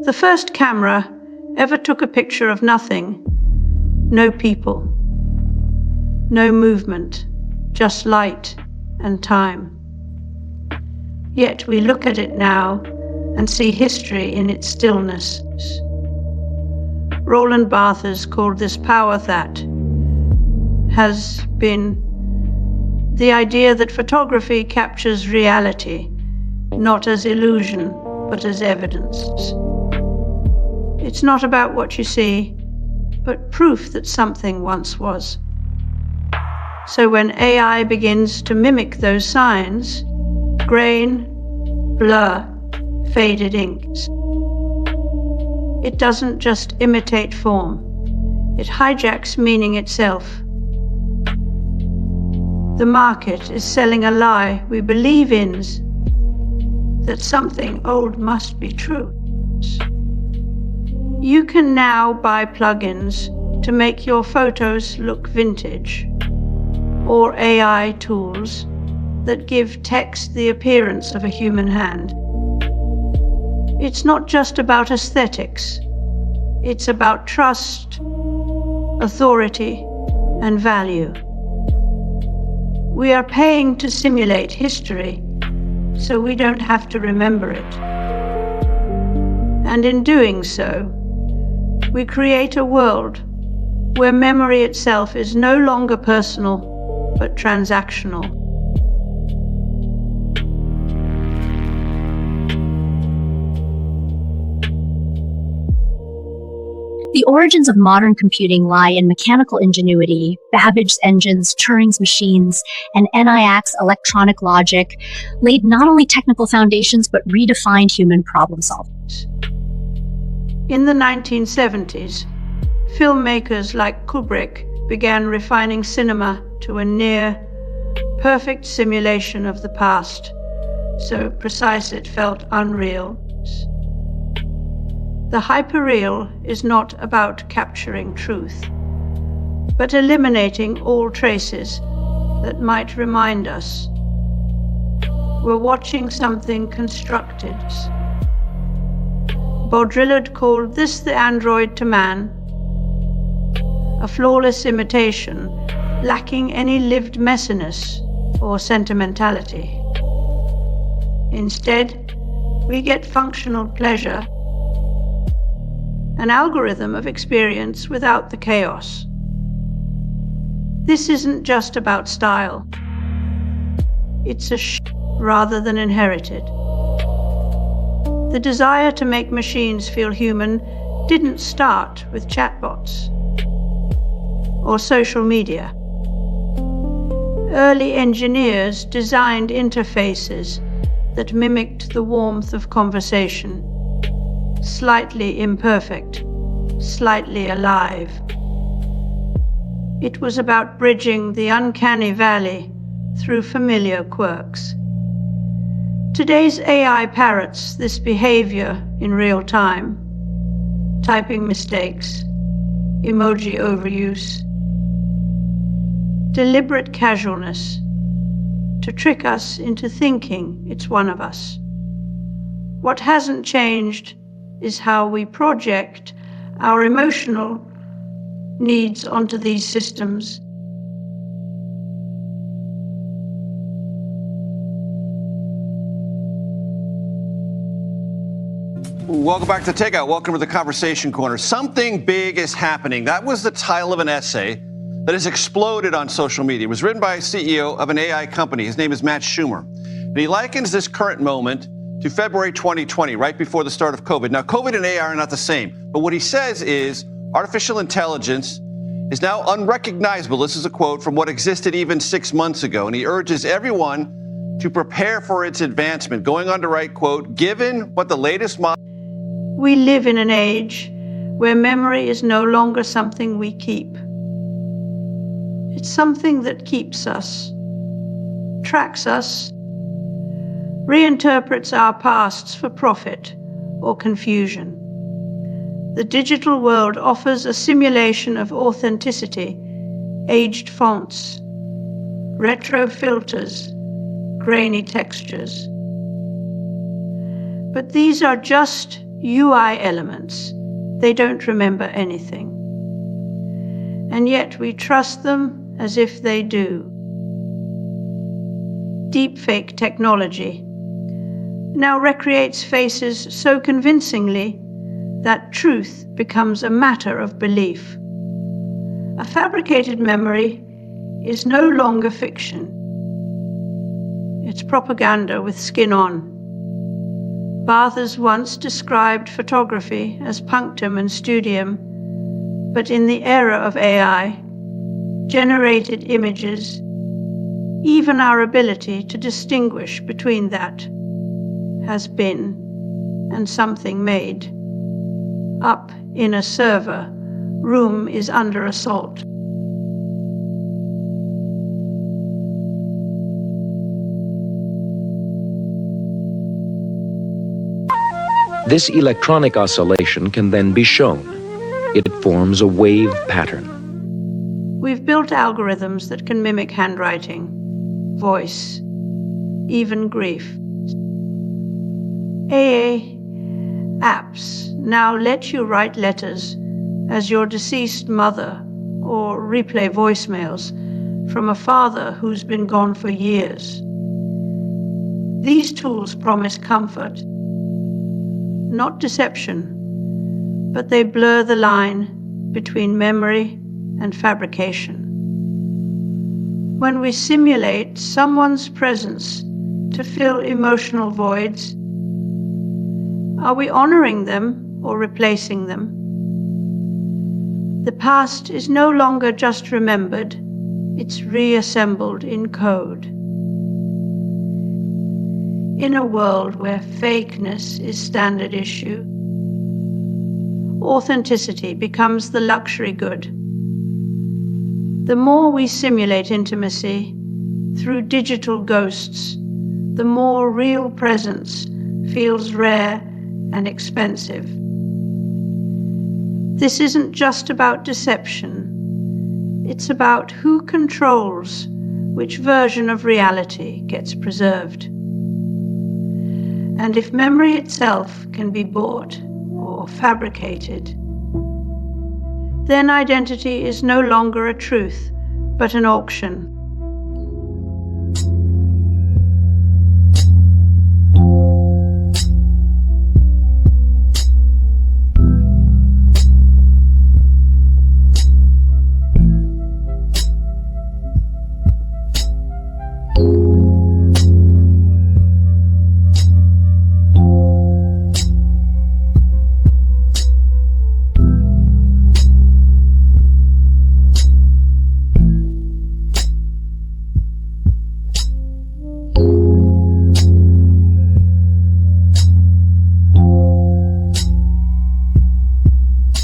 The first camera ever took a picture of nothing, no people, no movement, just light and time. Yet we look at it now and see history in its stillness. Roland Barthes called this power that has been the idea that photography captures reality, not as illusion, but as evidence. It's not about what you see, but proof that something once was. So when AI begins to mimic those signs, grain, blur, faded inks, it doesn't just imitate form, it hijacks meaning itself. The market is selling a lie we believe in, that something old must be true. You can now buy plugins to make your photos look vintage, or AI tools that give text the appearance of a human hand. It's not just about aesthetics. It's about trust, authority, and value. We are paying to simulate history, so we don't have to remember it. And in doing so, we create a world where memory itself is no longer personal, but transactional. The origins of modern computing lie in mechanical ingenuity, Babbage's engines, Turing's machines, and ENIAC's electronic logic laid not only technical foundations, but redefined human problem solving. In the 1970s, filmmakers like Kubrick began refining cinema to a near-perfect simulation of the past, so precise it felt unreal. The hyperreal is not about capturing truth, but eliminating all traces that might remind us we're watching something constructed. Baudrillard called this the android to man, a flawless imitation, lacking any lived messiness or sentimentality. Instead, we get functional pleasure, an algorithm of experience without the chaos. This isn't just about style. It's a rather than inherited. The desire to make machines feel human didn't start with chatbots or social media. Early engineers designed interfaces that mimicked the warmth of conversation, slightly imperfect, slightly alive. It was about bridging the uncanny valley through familiar quirks. Today's AI parrots this behavior in real time. Typing mistakes, emoji overuse, deliberate casualness to trick us into thinking it's one of us. What hasn't changed is how we project our emotional needs onto these systems. Welcome back to Takeout. Welcome to the Conversation Corner. Something big is happening. That was the title of an essay that has exploded on social media. It was written by a CEO of an AI company. His name is Matt Schumer. And he likens this current moment to February 2020, right before the start of COVID. Now, COVID and AI are not the same, but what he says is artificial intelligence is now unrecognizable. This is a quote from what existed even 6 months ago. And he urges everyone to prepare for its advancement, going on to write, quote, given what the latest model... We live in an age where memory is no longer something we keep. It's something that keeps us, tracks us, reinterprets our pasts for profit or confusion. The digital world offers a simulation of authenticity, aged fonts, retro filters, grainy textures. But these are just UI elements. They don't remember anything. And yet we trust them as if they do. Deepfake technology now recreates faces so convincingly that truth becomes a matter of belief. A fabricated memory is no longer fiction. It's propaganda with skin on. Barthes once described photography as punctum and studium, but in the era of AI, generated images, even our ability to distinguish between that has been and something made. Up in a server, room is under assault. This electronic oscillation can then be shown. It forms a wave pattern. We've built algorithms that can mimic handwriting, voice, even grief. AA apps now let you write letters as your deceased mother or replay voicemails from a father who's been gone for years. These tools promise comfort, not deception, but they blur the line between memory and fabrication. When we simulate someone's presence to fill emotional voids, are we honoring them or replacing them? The past is no longer just remembered, it's reassembled in code. In a world where fakeness is standard issue, authenticity becomes the luxury good. The more we simulate intimacy through digital ghosts, the more real presence feels rare and expensive. This isn't just about deception. It's about who controls which version of reality gets preserved. And if memory itself can be bought or fabricated, then identity is no longer a truth, but an auction.